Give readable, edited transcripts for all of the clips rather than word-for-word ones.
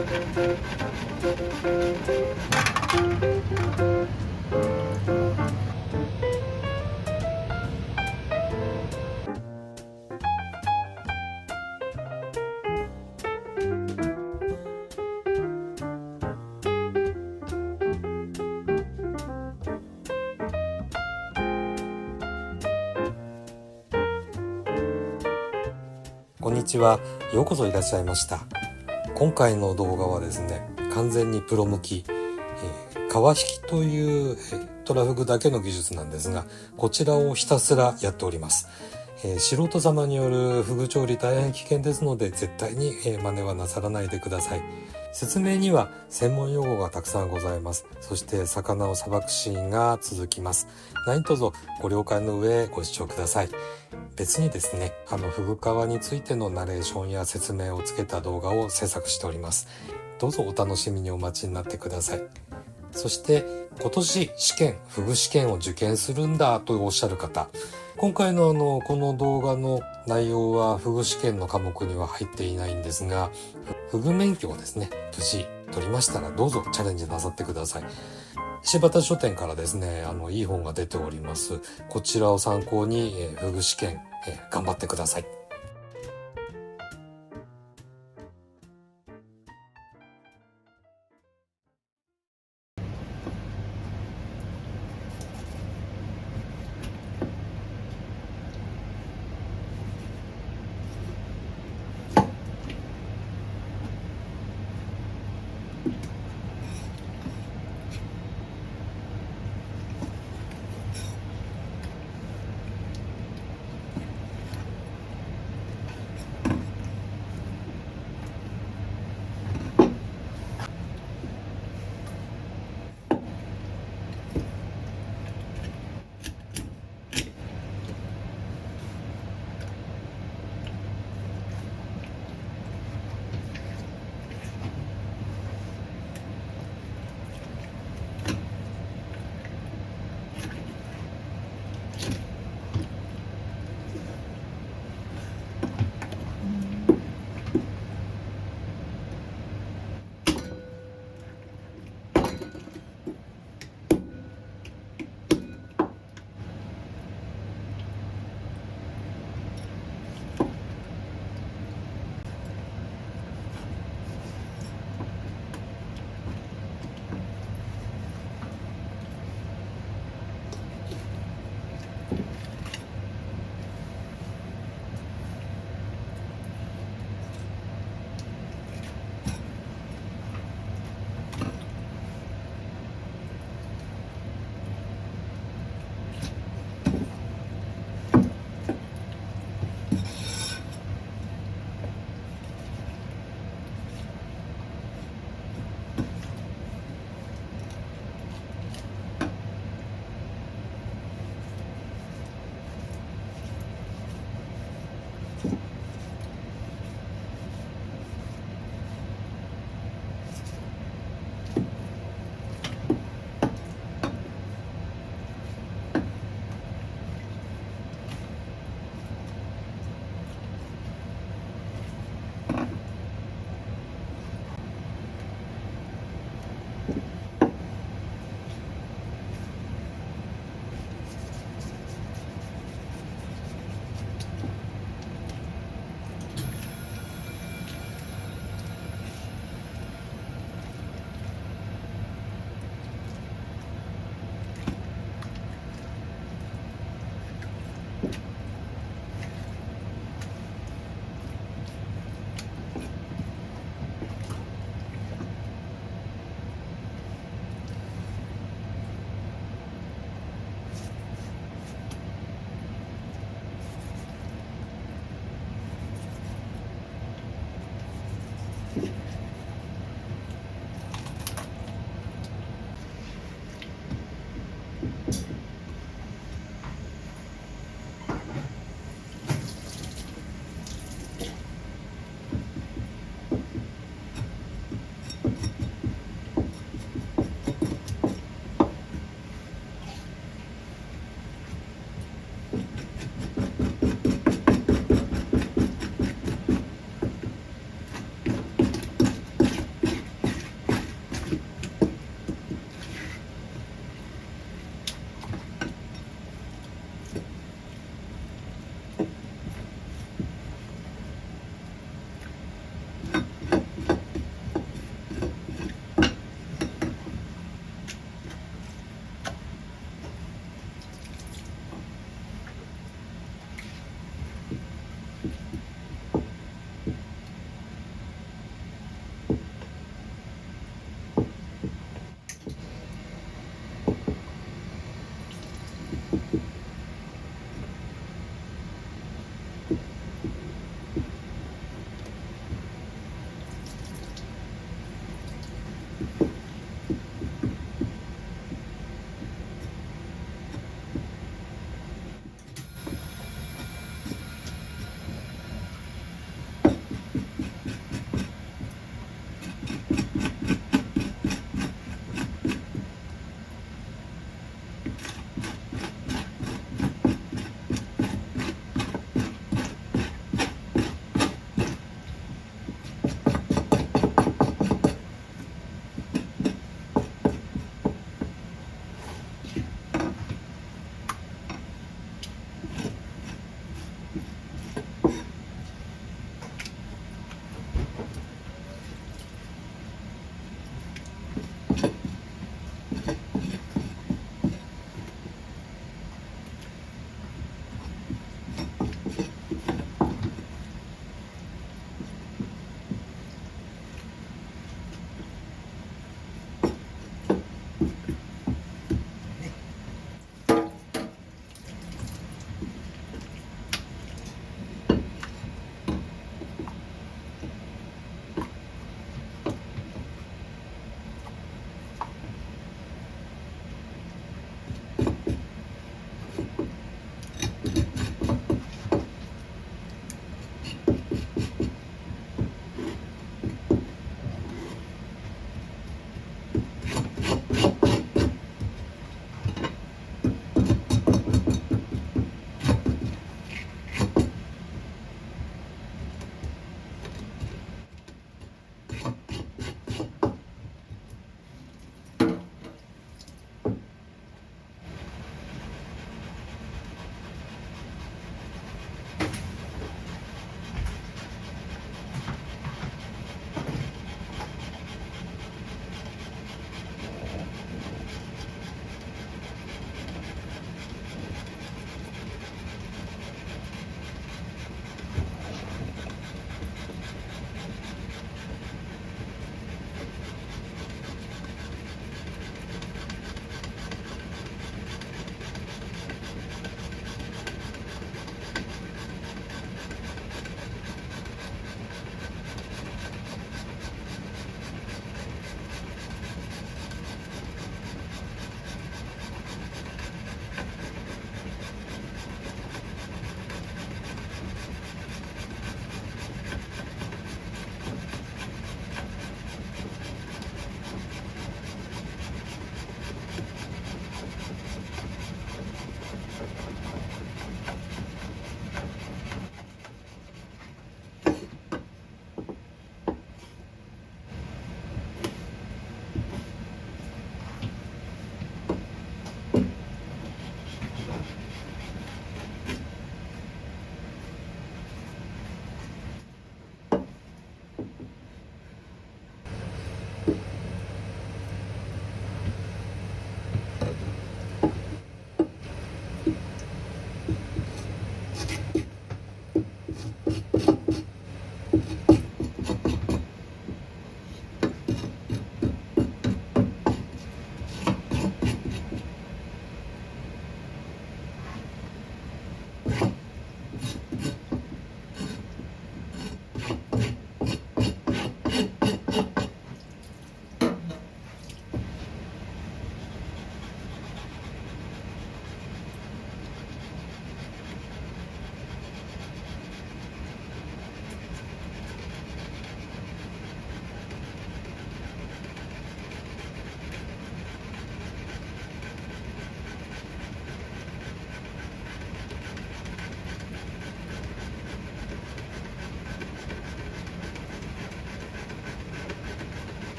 こんにちは。ようこそいらっしゃいました。今回の動画はですね、完全にプロ向き、革引きという、トラフグだけの技術なんですが、こちらをひたすらやっております。素人様によるフグ調理大変危険ですので、絶対に、真似はなさらないでください。説明には専門用語がたくさんございます。そして魚をさばくシーンが続きます。何卒ご了解の上ご視聴ください。別にですね、フグ皮についてのナレーションや説明をつけた動画を制作しております。どうぞお楽しみにお待ちになってください。そして今年フグ試験を受験するんだとおっしゃる方、今回のこの動画の内容はフグ試験の科目には入っていないんですが、フグ免許をですね、無事取りましたらどうぞチャレンジなさってください。柴田書店からですね、いい本が出ております。こちらを参考に、フグ試験、頑張ってください。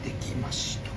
できました。